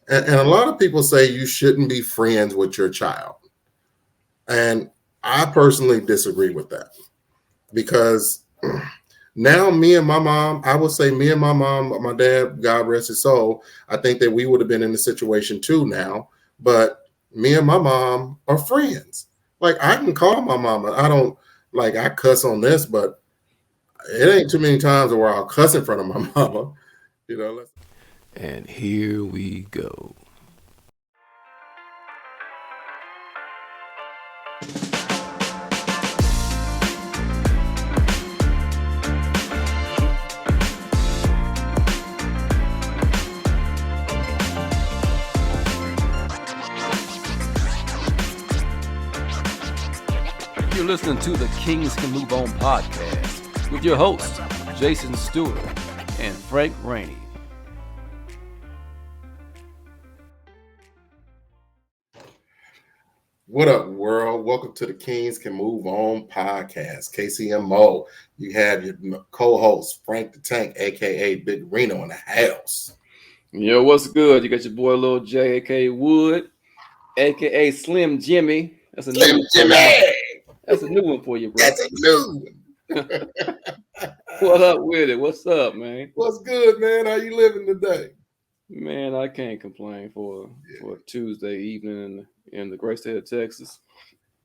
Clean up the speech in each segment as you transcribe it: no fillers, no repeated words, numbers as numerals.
And a lot of people say you shouldn't be friends with your child. And I personally disagree with that because now me and my mom, I would say me and my mom, my dad, God rest his soul, I think that we would have been in the situation too now. But me and my mom are friends. Like I can call my mama. I don't like I cuss on this, but it ain't too many times where I'll cuss in front of my mama. You know, And here we go. You're listening to the Kings Can Move On podcast with your hosts, Jason Stewart and Frank Rainey. what up, world? Welcome to the Kings Can Move On podcast. KCMO. You have your co-host, Frank the Tank, aka Big Reno, in the house. Yo, what's good? You got your boy Lil J, aka Wood, aka Slim Jimmy. That's a new Slim one for you. Jimmy! That's a new one for you, bro. That's a new one. What up with it? What's up, man? What's good, man? How you living today? Man, I can't complain for a Tuesday evening in the great state of Texas.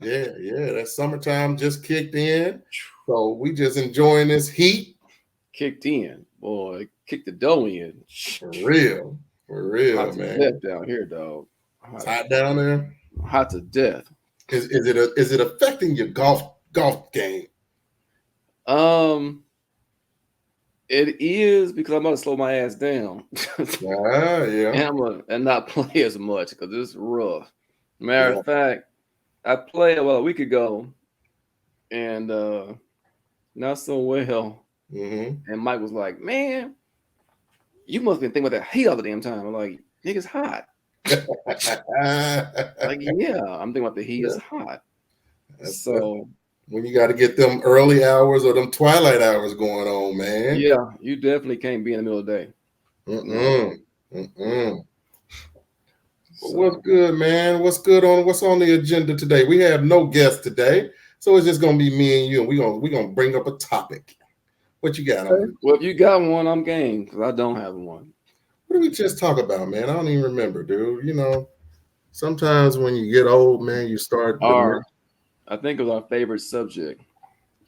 Yeah. That summertime just kicked in. So we just enjoying this heat. Kicked in, boy. Kicked the dough in. For real, Hot to man. death down here, dog. It's hot down there. Hot to death. Is it affecting your golf game? It is because I'm about to slow my ass down. Yeah. And not play as much because it's rough. Matter of fact, I played a week ago, and not so well. Mm-hmm. And Mike was like, "Man, you must have been thinking about that heat all the damn time." I'm like, "Nigga's hot." Like, yeah, I'm thinking about the heat is hot. So when you got to get them early hours or them twilight hours going on, man. Yeah, you definitely can't be in the middle of the day. So. What's good, man? What's on the agenda today? We have no guest today, so it's just gonna be me and you, and we're gonna bring up a topic. What you got on? Well, if you got one, I'm game because I don't have one. What did we just talk about, man? I don't even remember, dude. You know, sometimes when you get old, man, you start. I think it was our favorite subject,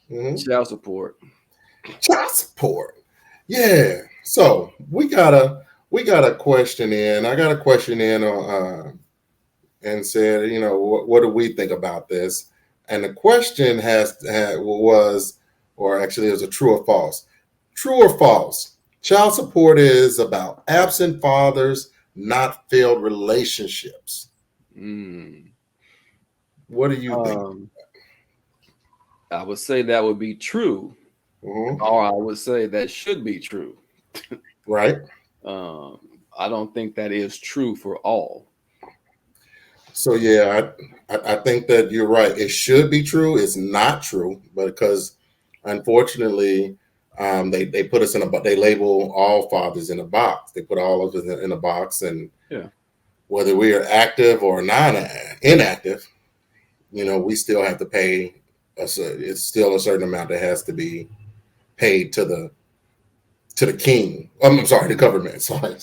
child support. Child support. Yeah. So we got a question in. I got a question in and said, you know, what do we think about this? And the question was, or actually, it was a true or false. True or false? Child support is about absent fathers, not failed relationships. What do you think? I would say that would be true, or I would say that should be true. Right. I don't think that is true for all. So yeah, I think that you're right. It should be true. It's not true, but because unfortunately, they put us they label all fathers in a box. They put all of us in a box, and whether we are active or inactive, you know, we still have to pay. It's still a certain amount that has to be paid to the king. I'm sorry, the government. Sorry.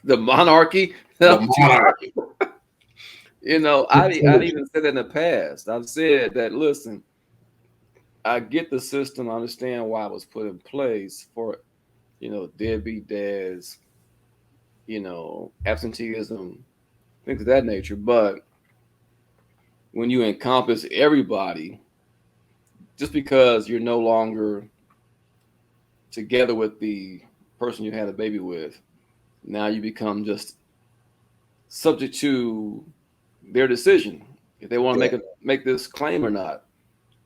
The monarchy. The monarchy. You know, I even said that in the past. I've said that, listen, I get the system. I understand why it was put in place for, you know, deadbeat dads, you know, absenteeism, things of that nature. But when you encompass everybody, just because you're no longer together with the person you had a baby with, now you become just subject to their decision if they want to make this claim or not.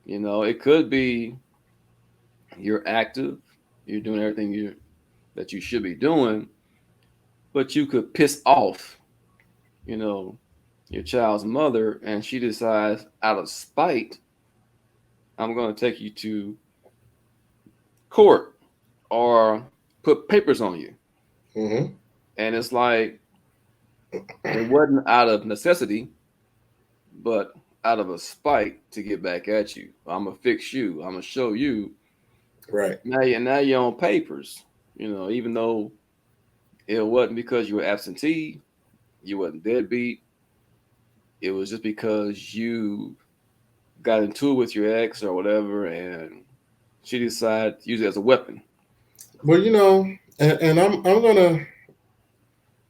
You know, it could be you're active, you're doing everything that you should be doing, but you could piss off, you know, your child's mother, and she decides out of spite, I'm going to take you to court or put papers on you. And it's like, It wasn't out of necessity, but out of a spite to get back at you. I'm gonna fix you. I'm gonna show you. Right. Now you're on papers. Even though it wasn't because you were absentee, you wasn't deadbeat. It was just because you got into it with your ex or whatever, and she decided to use it as a weapon. Well, and I'm gonna,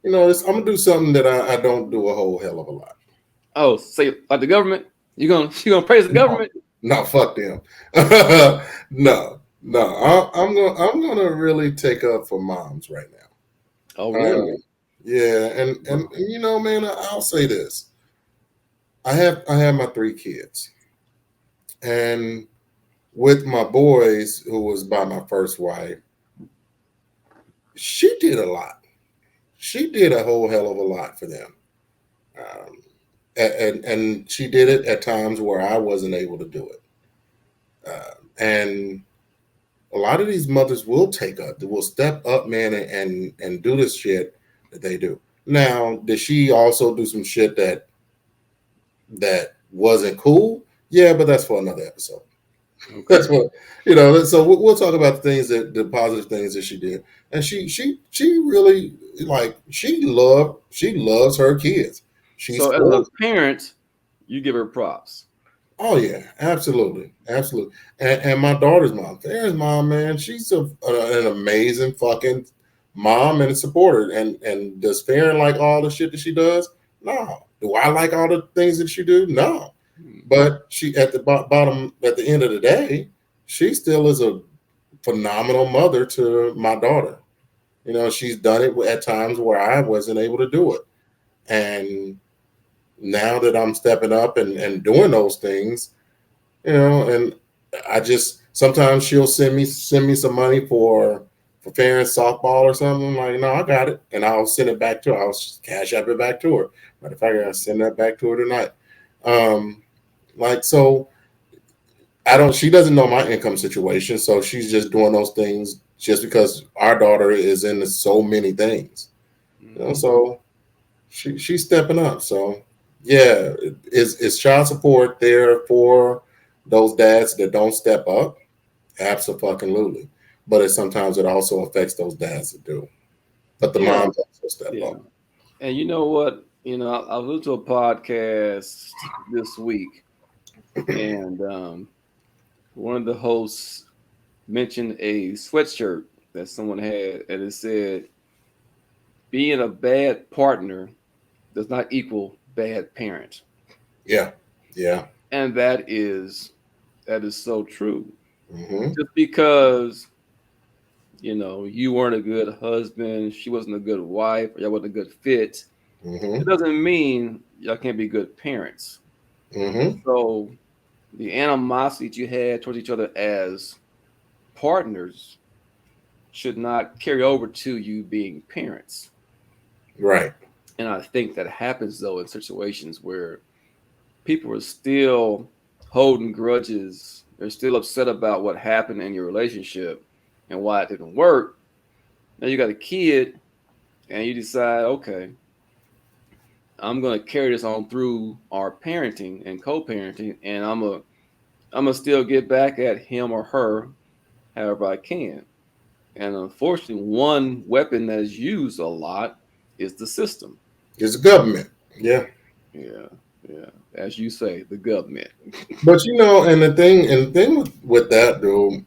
I'm gonna do something that I don't do a whole hell of a lot. Oh, say like the government? You gonna praise the No, government? no, fuck them. No, no. I'm gonna really take up for moms right Oh, now. really? Yeah, and man, I'll say this. I have my three kids, and with my boys, who was by my first wife, she did a lot. She did a whole hell of a lot for them. Um, and she did it at times where I wasn't able to do it. And a lot of these mothers will step up, man, and do this shit that they do. Now, did she also do some shit that wasn't cool? Yeah, but that's for another episode. Okay. That's what So we'll talk about the positive things that she did, and she really she loves her kids. She So as a spoils. parent, you give her props. Oh yeah, absolutely, absolutely. And my daughter's mom, Farron's mom, man, she's an amazing fucking mom and a supporter. And does Farron like all the shit that she does? No. Do I like all the things that she do? No. Hmm. But she at the bottom, at the end of the day, she still is a phenomenal mother to my daughter. She's done it at times where I wasn't able to do it, and now that I'm stepping up and doing those things, and I just sometimes she'll send me some money for parents softball or something. I'm like, no, I got it, and I'll send it back to her. I'll just cash up it back to her. Matter of fact, I gotta send that back to her tonight. Um, so I don't. She doesn't know my income situation, so she's just doing those things just because our daughter is into so many things. Hmm. So she's stepping up. So yeah, is child support there for those dads that don't step up? Absolutely. But sometimes it also affects those dads that do. But the Yeah, moms also step yeah. up. And you know what? I was listening to a podcast this week, and one of the hosts mentioned a sweatshirt that someone had, and it said, "Being a bad partner does not equal bad parent," Yeah, yeah. and that is so true. Mm-hmm. Just because you weren't a good husband, she wasn't a good wife, or y'all wasn't a good fit, Mm-hmm. it doesn't mean y'all can't be good parents. Mm-hmm. So the animosity that you had towards each other as partners should not carry over to you being parents. Right. And I think that happens though in situations where people are still holding grudges. They're still upset about what happened in your relationship and why it didn't work. Now you got a kid and you decide, okay, I'm gonna carry this on through our parenting and co-parenting, and I'm gonna still get back at him or her however I can. And unfortunately, one weapon that is used a lot is the system. It's government. Yeah. Yeah, yeah. As you say, the government. But and the thing with that, though,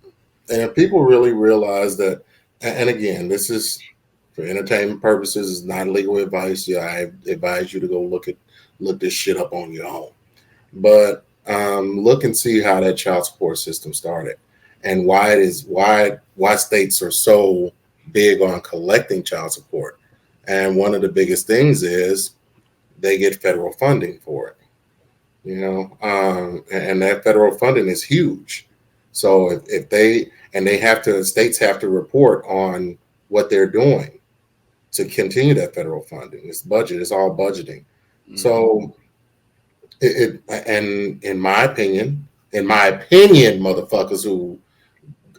and people really realize that, and again, this is for entertainment purposes, is not legal advice. Yeah, I advise you to go look this shit up on your own. But look and see how that child support system started, and why states are so big on collecting child support. And one of the biggest things is they get federal funding for it. And that federal funding is huge. So if they have to, states have to report on what they're doing to continue that federal funding. It's budget. It's all budgeting. Hmm. So and in my opinion, motherfuckers who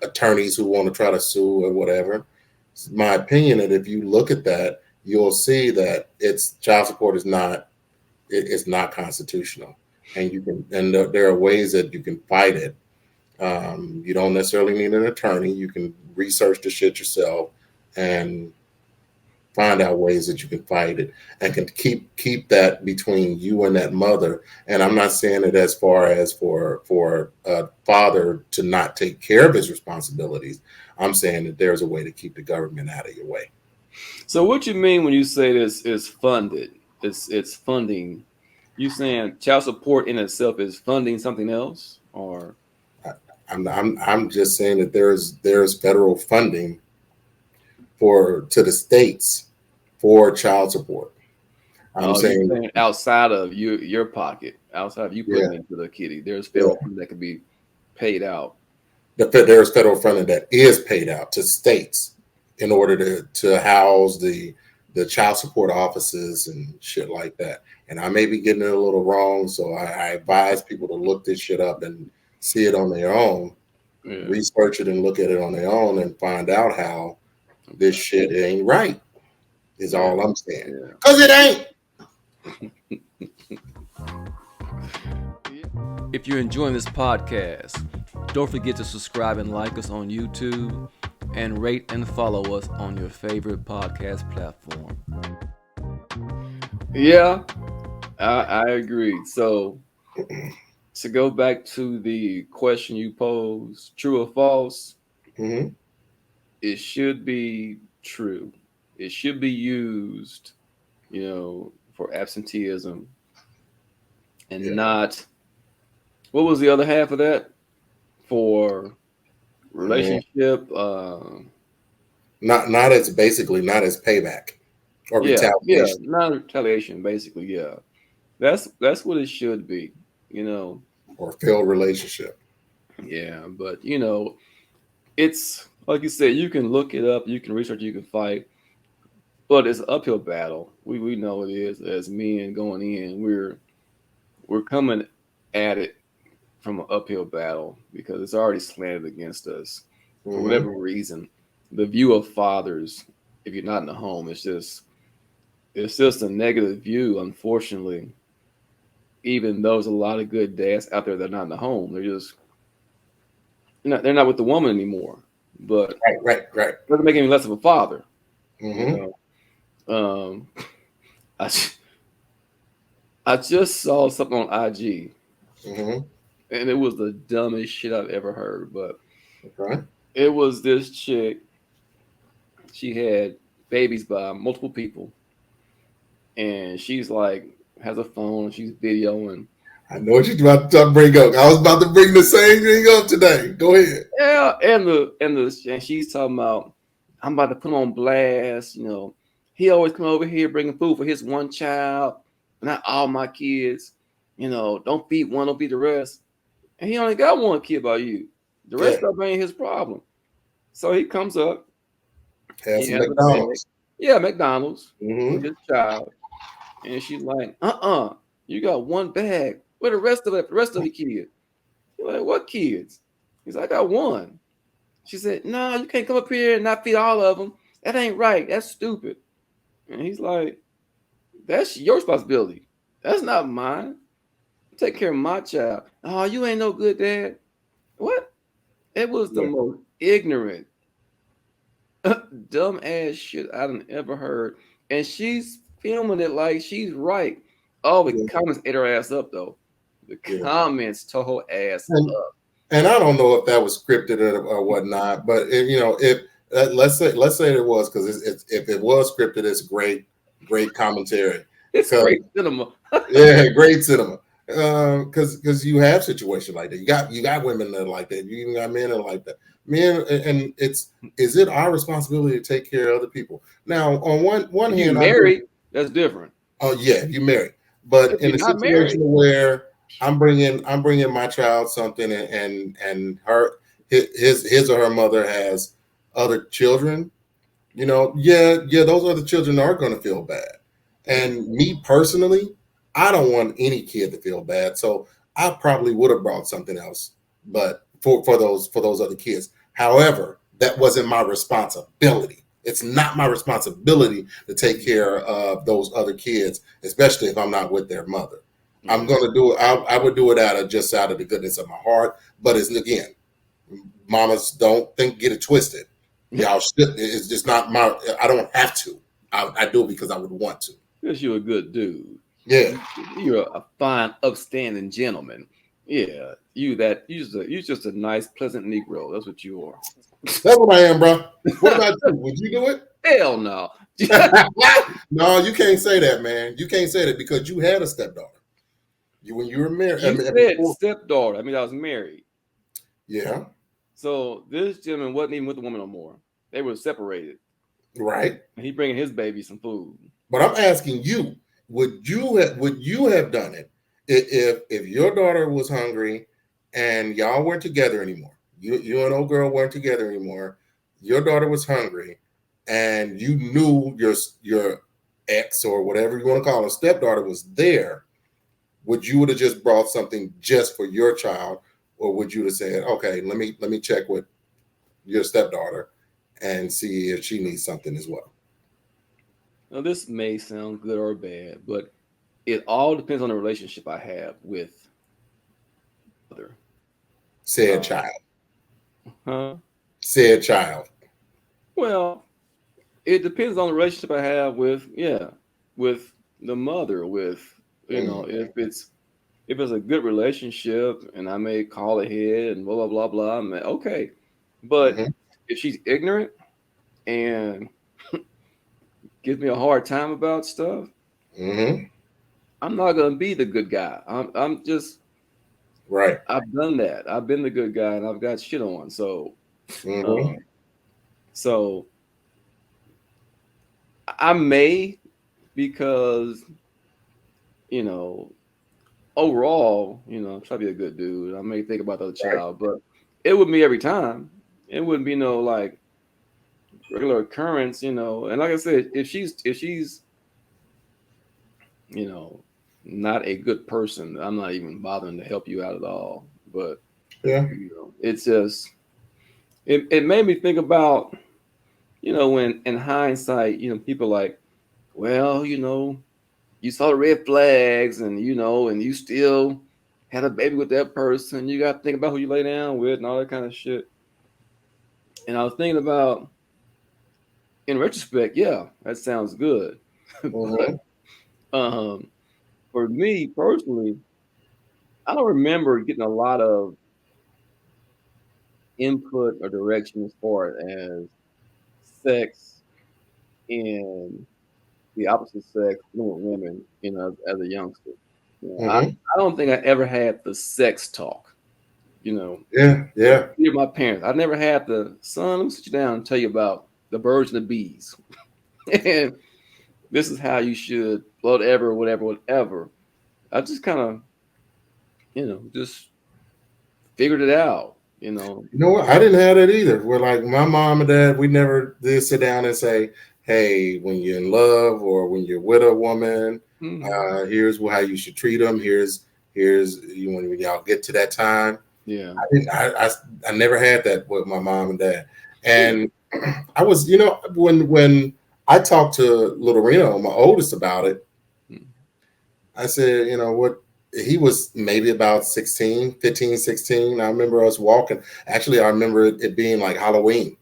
attorneys who want to try to sue or whatever, it's my opinion that if you look at that you'll see that it's child support is not it's not constitutional, and you can and there are ways that you can fight it. You don't necessarily need an attorney. You can research the shit yourself and find out ways that you can fight it and can keep that between you and that mother. And I'm not saying it as far as for a father to not take care of his responsibilities. I'm saying that there's a way to keep the government out of your way. So what you mean when you say this is funded? It's funding. You saying child support in itself is funding something else, or I'm just saying that there's federal funding to the states for child support. I'm oh, you saying, saying outside of your pocket, outside of you putting yeah, into the kitty, there's yeah. federal funding that could be paid out. There's federal funding that is paid out to states in order to house the child support offices and shit like that. And I may be getting it a little wrong, so I advise people to look this shit up and see it on their own, Yeah. research it and look at it on their own, and find out how this Okay. shit ain't right. Is Yeah. all I'm saying. Yeah. Cause it ain't. If you're enjoying this podcast, don't forget to subscribe and like us on YouTube and rate and follow us on your favorite podcast platform. Yeah, I agree. So to go back to the question you posed, true or false, Mm-hmm. it should be true. It should be used, for absenteeism and Yeah. not, what was the other half of that? For Mm-hmm. relationship, Not as basically not as payback or yeah, retaliation non-retaliation, basically, yeah. That's what it should be, you know. or failed relationship. Yeah, but it's like you said, you can look it up, you can research, you can fight, but it's an uphill battle. We know it is. As men going in, we're coming at it from an uphill battle because it's already slanted against us for Mm-hmm. whatever reason. The view of fathers, if you're not in the home, it's just a negative view, unfortunately. Even though there's a lot of good dads out there that are not in the home, they're not with the woman anymore. But Right. it doesn't make any less of a father. Mm-hmm. You know, I I just saw something on IG, Mm-hmm. and it was the dumbest shit I've ever heard. But Okay. it was this chick. She had babies by multiple people, and she's like has a phone and she's videoing. I know what you're about to bring up. I was about to bring the same thing up today. Go ahead. Yeah, and she's talking about, I'm about to put him on blast. He always come over here bringing food for his one child, not all my kids. Don't feed one, don't feed the rest. And he only got one kid by you. The Yeah. rest of them ain't his problem. So he comes up, Have he some has a bag. McDonald's. Yeah, McDonald's with Mm-hmm. his child. And she's like, you got one bag. Where the rest of the kids? He's like, what kids? He's like, I got one. She said, no, you can't come up here and not feed all of them. That ain't right. That's stupid. And he's like, that's your responsibility. That's not mine. Take care of my child. Oh, you ain't no good dad. What? It was the Yeah. most ignorant, dumb ass shit I've ever heard. And she's filming it like she's right. Oh, the Yeah. comments ate her ass up, though. The Yeah. comments tore her ass And, up. and I don't know if that was scripted or whatnot, but if let's say it was, because if it was scripted, it's great commentary. It's great cinema. Yeah, great cinema. Because you have situations like that. You got women that are like that. You even got men that are like that. Men, and is it our responsibility to take care of other people? Now, on one If you hand, married, that's different. oh yeah, if you married, but If in you're a not situation married, where I'm bringing my child something, and his or her mother has other children, yeah, those other children are going to feel bad. And me personally, I don't want any kid to feel bad, so I probably would have brought something else, but for those other kids. However, that wasn't my responsibility. It's not my responsibility to take care of those other kids, especially if I'm not with their mother. I'm going to do it. I would do it out of the goodness of my heart. But it's, again, mamas, don't get it twisted. Y'all should. It's just not my. I don't have to. I do it because I would want to. Because you're a good dude. Yeah, You're a fine, upstanding gentleman. Yeah, you're just a nice, pleasant Negro. That's what you are. that's what I am, bro. What about you? Would you do it? Hell no. No, you can't say that, man. You can't say that because you had a stepdaughter. When you were married. You said stepdaughter. I mean, I was married. Yeah. So this gentleman wasn't even with the woman no more. They were separated. Right. And he bringing his baby some food. But I'm asking you, would you have done it if your daughter was hungry and y'all weren't together anymore? You and old girl weren't together anymore. Your daughter was hungry, and you knew your ex or whatever you want to call her stepdaughter was there. Would you would have just brought something just for your child, or would you have said, "Okay, let me check with your stepdaughter and see if she needs something as well"? Now, this may sound good or bad, but it all depends on the relationship I have with other said child. Huh? Said child. Well, it depends on the relationship I have with the mother. With if it's a good relationship and I may call ahead and blah blah blah blah, I'm like, okay. But if she's ignorant and gives me a hard time about stuff, I'm not gonna be the good guy. I'm just right. I've done that. I've been the good guy and I've got shit on. So so I may, because overall, try to be a good dude. I may think about the other child, but it wouldn't be every time. It wouldn't be no like regular occurrence, And like I said, if she's not a good person, I'm not even bothering to help you out at all. But it's just it made me think about when in hindsight, people like, well, you saw the red flags and and you still had a baby with that person. You got to think about who you lay down with and all that kind of shit. And I was thinking about, in retrospect, yeah, that sounds good. But for me personally, I don't remember getting a lot of input or direction as far as sex in the opposite sex, women, as a youngster. I don't think I ever had the sex talk. Yeah. With my parents, I never had the son. Let me sit you down and tell you about the birds and the bees, and this is how you should, whatever. I just kind of, just figured it out. You know what? I didn't have that either. Where like my mom and dad, we never did sit down and say, "Hey, when you're in love or when you're with a woman, here's how you should treat them. Here's when y'all get to that time." Yeah, I never had that with my mom and dad, and I was, when I talked to little Reno, my oldest, about it, I said, what. He was maybe about 15, 16. I remember us walking. Actually, I remember it being like Halloween.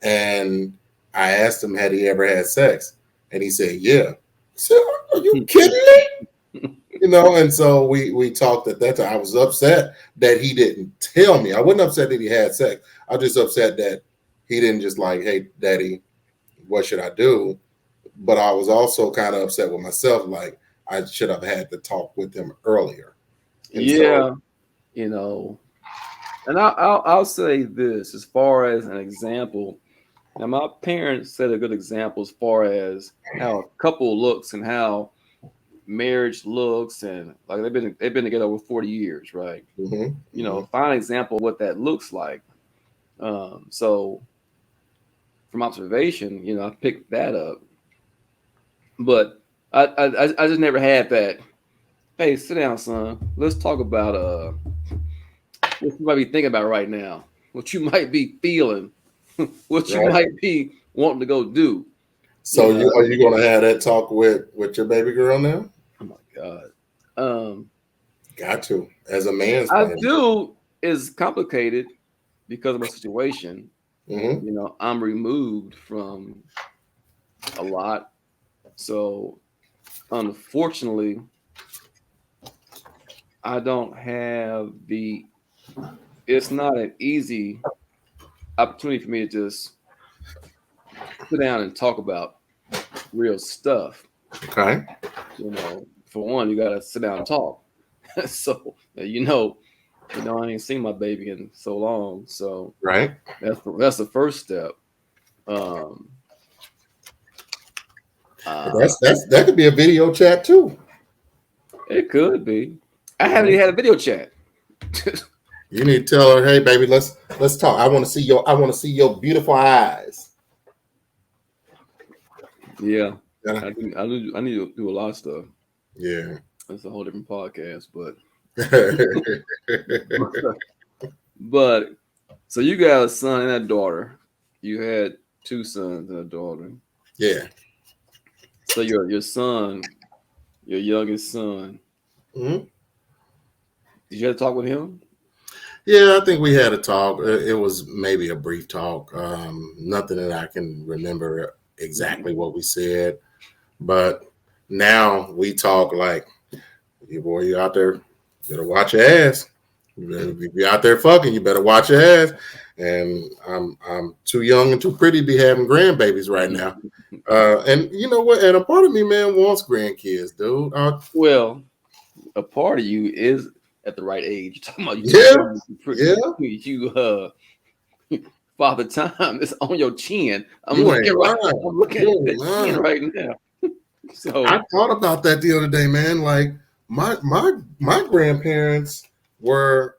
And I asked him, had he ever had sex? And he said, yeah. I said, are you kidding me? And so we talked at that time. I was upset that he didn't tell me. I wasn't upset that he had sex. I was just upset that he didn't just like, hey, daddy, what should I do? But I was also kind of upset with myself, like, I should have had to talk with him earlier. And and I'll say this as far as an example. Now, my parents set a good example as far as how a couple looks and how marriage looks, and like they've been together over 40 years, right? Fine example of what that looks like. So from observation, I picked that up, but I just never had that. Hey, sit down, son. Let's talk about what you might be thinking about right now, what you might be feeling, what you might be wanting to go do. So are you going to have that talk with your baby girl now? Oh my God. Got to, as a man's I man. do. Is complicated because of my situation. Mm-hmm. I'm removed from a lot. So unfortunately, I don't have it's not an easy opportunity for me to just sit down and talk about real stuff. Okay. For one, you gotta sit down and talk. So I ain't seen my baby in so long. So Right. that's the first step. Um That could be a video chat too. it could be. I haven't even had a video chat. You need to tell her, hey baby, let's talk. I want to see your beautiful eyes. Yeah. Yeah. I need to do a lot of stuff. Yeah. That's a whole different podcast, but so you got a son and a daughter. You had two sons and a daughter. Yeah. So your son, your youngest son, Mm-hmm. did you have to talk with him? Yeah, I think we had a talk. It was maybe a brief talk. Nothing that I can remember exactly what we said, but now we talk like, "You boy, you out there, better watch your ass. You be out there fucking, you better watch your ass." And I'm too young and too pretty to be having grandbabies right now. And you know what? And a part of me, man, wants grandkids, dude. Well, a part of you is at the right age. You're talking about you too Yeah, young, father time is on your chin. you ain't lying. I'm looking You at ain't that chin lying. right now. So I thought about that the other day, man. Like my grandparents were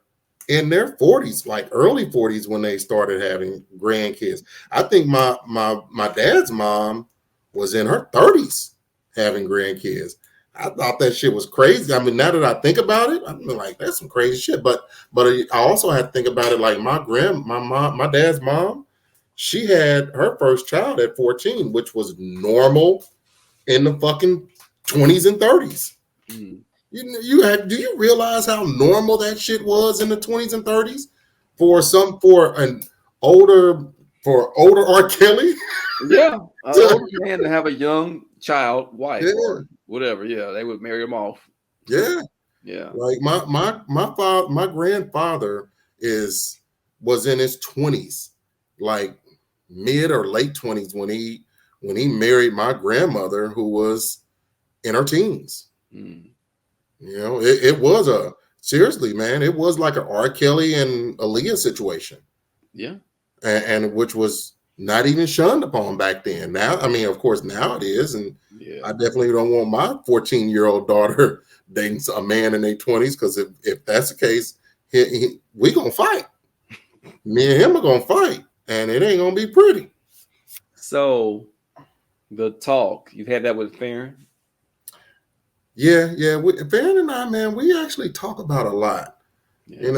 in their 40s, like early 40s, when they started having grandkids. I think my dad's mom was in her 30s having grandkids. I thought that shit was crazy. I mean, now that I think about it, I'm like, that's some crazy shit. But I also had to think about it. Like my dad's mom, she had her first child at 14, which was normal in the fucking 20s and 30s. mm, Do you realize how normal that shit was in the 20s and 30s for an older R. Kelly? yeah, an older man to have a young child, wife, Yeah, or whatever. Yeah, they would marry him off. yeah. Yeah. Like my grandfather was in his 20s, like mid or late 20s when he married my grandmother, who was in her teens. Mm. It was seriously, man, it was like an R. Kelly and Aaliyah situation. Yeah. And which was not even shunned upon back then. Now, I mean, of course, now it is. And Yeah. I definitely don't want my 14-year-old daughter dating a man in their 20s, because if that's the case, we going to fight. Me and him are going to fight, and it ain't going to be pretty. So the talk, you've had that with Farron? Yeah. Farron and I, man, we actually talk about a lot. Yeah,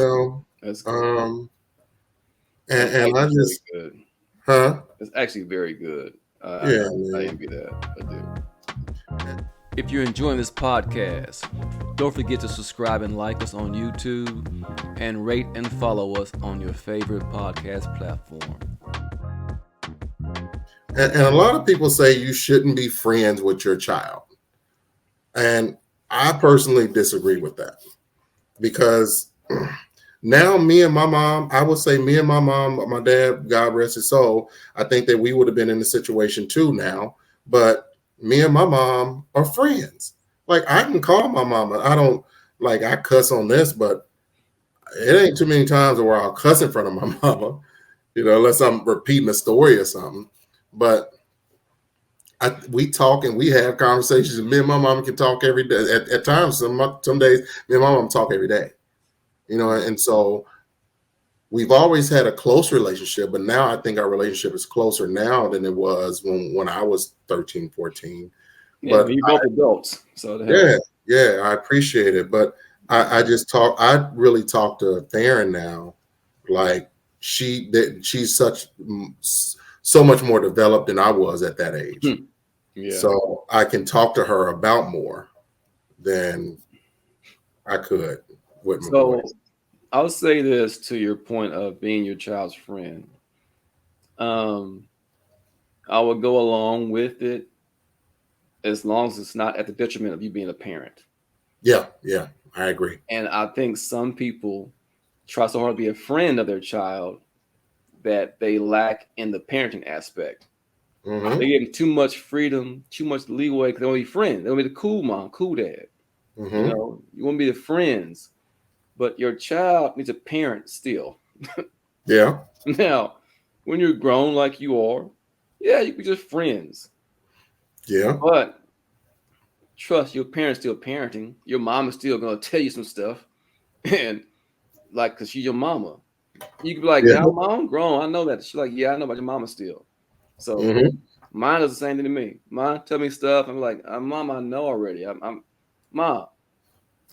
that's good. And I just, good. huh? It's actually very good. Yeah, I envy that. I do. If you're enjoying this podcast, don't forget to subscribe and like us on YouTube, and rate and follow us on your favorite podcast platform. And a lot of people say you shouldn't be friends with your child. And I personally disagree with that, because now I would say me and my mom, my dad, God rest his soul, I think that we would have been in the situation too now. But me and my mom are friends. Like, I can call my mama. I cuss on this, but it ain't too many times where I'll cuss in front of my mama, unless I'm repeating a story or something. But we talk and we have conversations, and me and my mom can talk every day. At times, some days, me and my mom talk every day. And so we've always had a close relationship, but now I think our relationship is closer now than it was when I was 13, 14. Yeah, but you're both adults, so yeah, I appreciate it. But I really talk to Farron now, like she's so much more developed than I was at that age. Yeah. So I can talk to her about more than I could with my So boys. I'll say this to your point of being your child's friend. Um, I would go along with it as long as it's not at the detriment of you being a parent. Yeah, yeah, I agree. And I think some people try so hard to be a friend of their child that they lack in the parenting aspect. They Mm-hmm. give them too much freedom, too much leeway because they want to be friends. They want to be the cool mom, cool dad. You Mm-hmm. know, you want to be the friends, but your child needs a parent still. Yeah, Now, when you're grown like you are, yeah, you can be just friends. yeah, But trust your parents still parenting. Your mom is still gonna tell you some stuff, and like, cause she's your mama. You could be like, yeah. "Now, mom, I'm grown. I know that." She's like, "Yeah, I know about your mama still." So Mm-hmm. mine does the same thing to me. Mine tell me stuff. I'm like, "Mom, I know already. I'm Mom.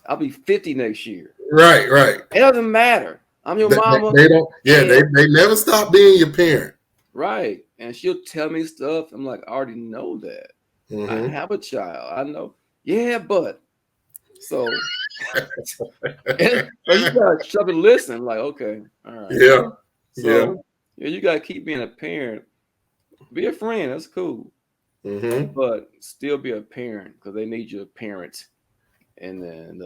I'll be 50 next year. Right, right. It doesn't matter. I'm your mama, They don't. Yeah, and they never stop being your parent. right." And she'll tell me stuff. I'm like, "I already know that. I Mm-hmm. have a child. I know." Yeah, but so so you gotta shut up and listen. Like, okay, all right. Yeah, yeah. So yeah, you gotta keep being a parent. Be a friend. That's cool, Mm-hmm. but still be a parent because they need you a parent. And then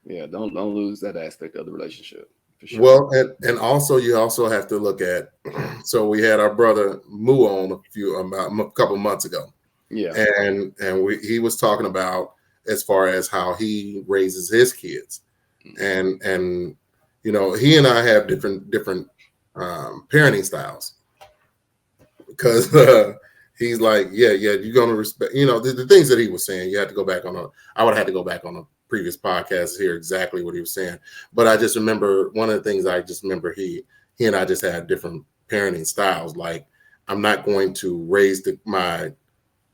yeah, don't lose that aspect of the relationship for sure. Well, and also you also have to look at. So we had our brother Moo on a couple months ago, Yeah. and he was talking about as far as how he raises his kids, and he and I have different parenting styles because he's like, yeah, you're gonna respect, the things that he was saying. You have to go back on I would have had to go back on a previous podcast to hear exactly what he was saying. But I just remember one of the things I just remember he and I just had different parenting styles. Like I'm not going to raise my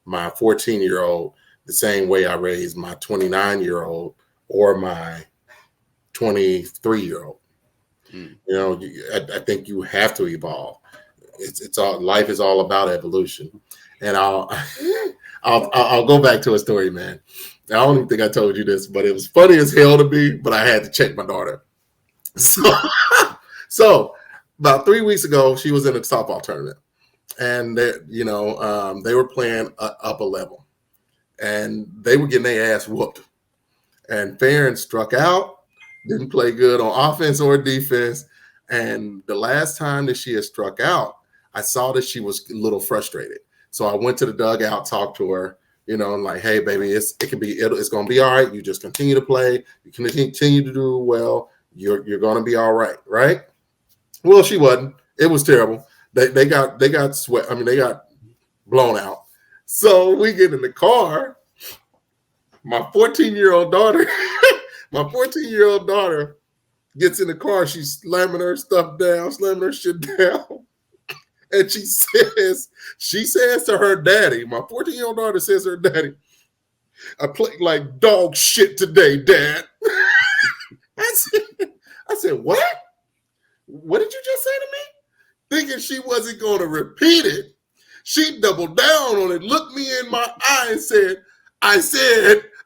14-year-old the same way I raised my 29-year-old or my 23-year-old. Mm. I think you have to evolve. It's all life is all about evolution, and I'll go back to a story, man. I don't even think I told you this, but it was funny as hell to me. But I had to check my daughter. So, so about 3 weeks ago, she was in a softball tournament, and they were playing up a level, and they were getting their ass whooped. And Farron struck out, didn't play good on offense or defense. And the last time that she had struck out, I saw that she was a little frustrated. So I went to the dugout, talked to her, and like, hey, baby, it's going to be all right. You just continue to play. You can continue to do well. You're going to be all right, right? Well, she wasn't. It was terrible. They got sweat. I mean, they got blown out. So we get in the car. My 14-year-old daughter, my 14-year-old daughter gets in the car. She's slamming her stuff down, slamming her shit down. And she says to her daddy, my 14-year-old daughter says to her daddy, I played like dog shit today, Dad. I said, what? What did you just say to me? Thinking she wasn't going to repeat it. She doubled down on it, looked me in my eye and said,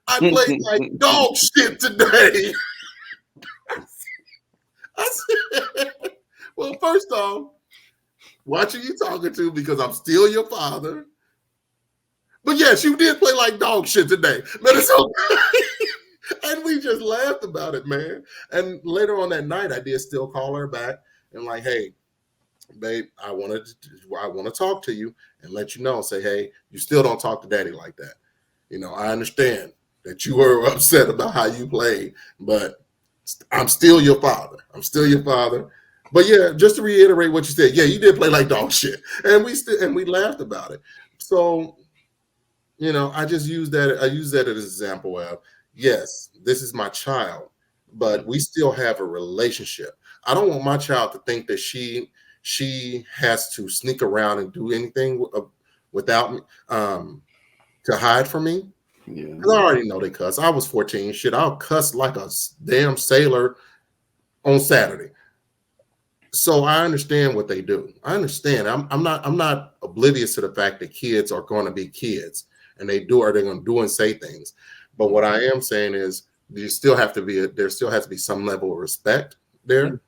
I played like dog shit today. I said, well, first off, watch who you talking to because I'm still your father. But yes, you did play like dog shit today. But it's okay. And we just laughed about it, man. And later on that night, I did still call her back and like, hey, babe, I want to talk to you and let you know. Say, hey, you still don't talk to daddy like that. I understand that you were upset about how you played, but I'm still your father. I'm still your father. But yeah, just to reiterate what you said, yeah, you did play like dog shit, and we laughed about it. So I just use that. I use that as an example of yes, this is my child, but we still have a relationship. I don't want my child to think that she has to sneak around and do anything without me to hide from me. Yeah. Because I already know they cuss. I was 14. Shit, I'll cuss like a damn sailor on Saturday. So I understand what they do. I understand. I'm not oblivious to the fact that kids are going to be kids and they're going to do and say things. But what I am saying is there still has to be some level of respect there.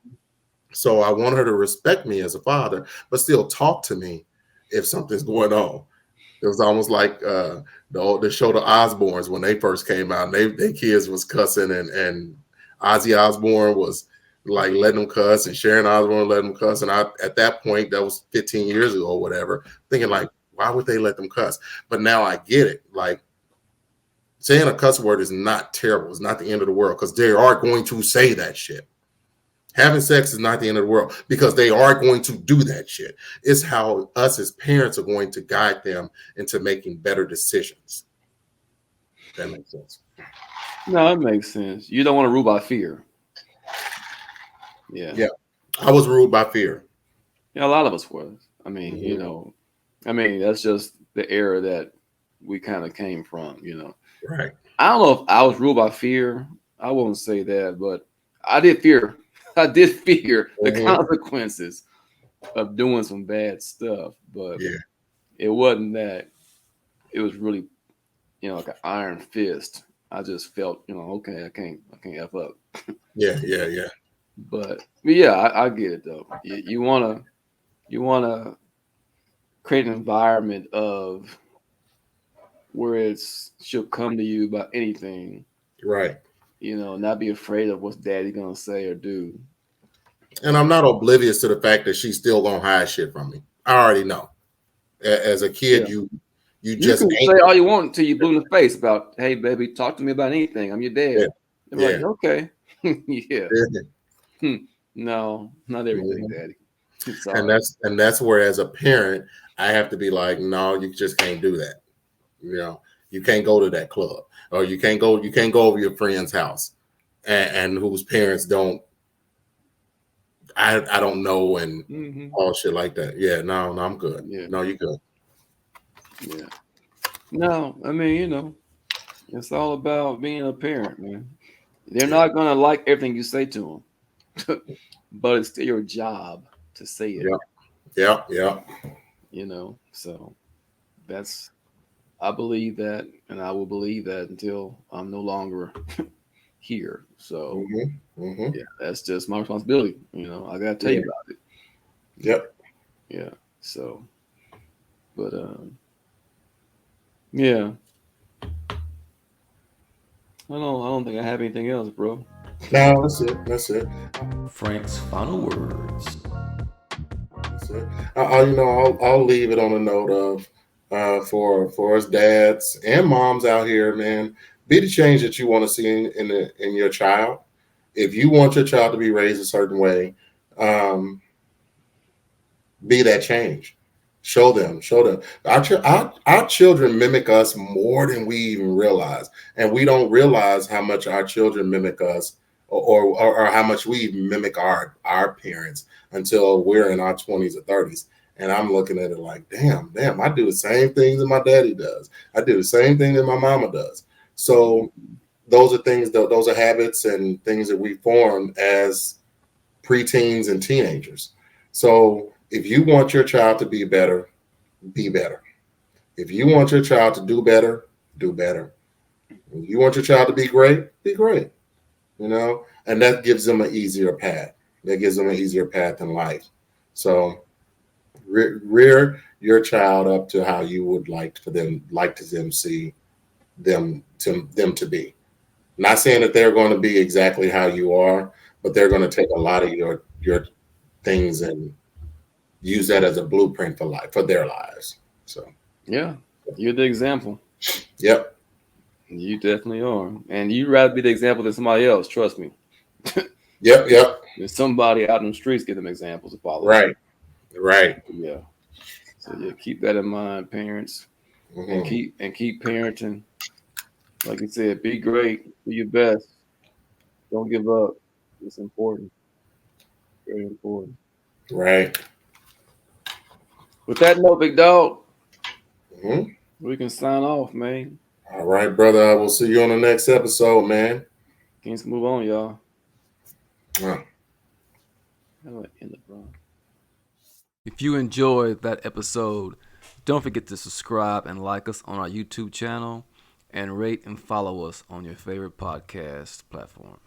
So I want her to respect me as a father, but still talk to me if something's going on. It was almost like the show The Osbournes when they first came out. And they kids was cussing, and Ozzy Osbourne was like letting them cuss, and Sharon Osbourne letting them cuss. And I, at that point, that was 15 years ago or whatever, thinking like, why would they let them cuss? But now I get it. Like saying a cuss word is not terrible. It's not the end of the world because they are going to say that shit. Having sex is not the end of the world because they are going to do that shit. It's how us as parents are going to guide them into making better decisions. That makes sense. No, it makes sense. You don't want to rule by fear. Yeah. Yeah. I was ruled by fear. Yeah, a lot of us was. I mean, you know, that's just the era that we kind of came from, you know. Right. I don't know if I was ruled by fear. I won't say that, but I did fear. I did fear the consequences of doing some bad stuff. But it wasn't that. It was really, you know, like an iron fist. I just felt, you know, okay, I can't F up. Yeah. But yeah, I get it though. You wanna create an environment of where she'll come to you about anything. Right. You know, not be afraid of what's daddy gonna say or do. And I'm not oblivious to the fact that she's still gonna hide shit from me. I already know. As a kid, you just can ain't say all you want until you blue in the face about, hey baby, talk to me about anything. I'm your dad. I'm like, okay. Yeah. No, not everything, daddy. And that's where as a parent, I have to be like, no, you just can't do that. You know, you can't go to that club, or you can't go over your friend's house, and whose parents don't. I don't know, and all shit like that. Yeah, no, I'm good. Yeah. No, you good. Yeah. No, I mean, you know, it's all about being a parent, man. They're not gonna like everything you say to them, but it's still your job to say it. Yeah. You know, so I believe that, and I will believe that until I'm no longer here. So, yeah, that's just my responsibility. You know, I gotta tell you about it. Yep. Yeah. So, but yeah. I don't think I have anything else, bro. No, that's it. Frank's final words. That's it. I'll leave it on a note of for us dads and moms out here, man, be the change that you want to see in your child. If you want your child to be raised a certain way, be that change. Show them. Our children mimic us more than we even realize, and we don't realize how much our children mimic us, or how much we mimic our parents until we're in our 20s or 30s. And I'm looking at it like, damn, I do the same things that my daddy does. I do the same thing that my mama does. So those are habits and things that we form as preteens and teenagers. So if you want your child to be better, be better. If you want your child to do better, do better. If you want your child to be great, be great. You know, and that gives them an easier path. That gives them an easier path in life. So rear your child up to how you would like to see them to be. Not saying that they're going to be exactly how you are, but they're going to take a lot of your things and use that as a blueprint for their lives. So yeah, you're the example. Yep. You definitely are, and you'd rather be the example than somebody else. Trust me. Yep. There's somebody out in the streets give them examples to follow. Right. Yeah. So yeah, keep that in mind, parents, and keep parenting. Like you said, be great, do your best, don't give up. It's important, very important. Right. With that note, big dog, we can sign off, man. All right, brother. I will see you on the next episode, man. Let's move on, y'all. In the Bronx. If you enjoyed that episode, don't forget to subscribe and like us on our YouTube channel and rate and follow us on your favorite podcast platform.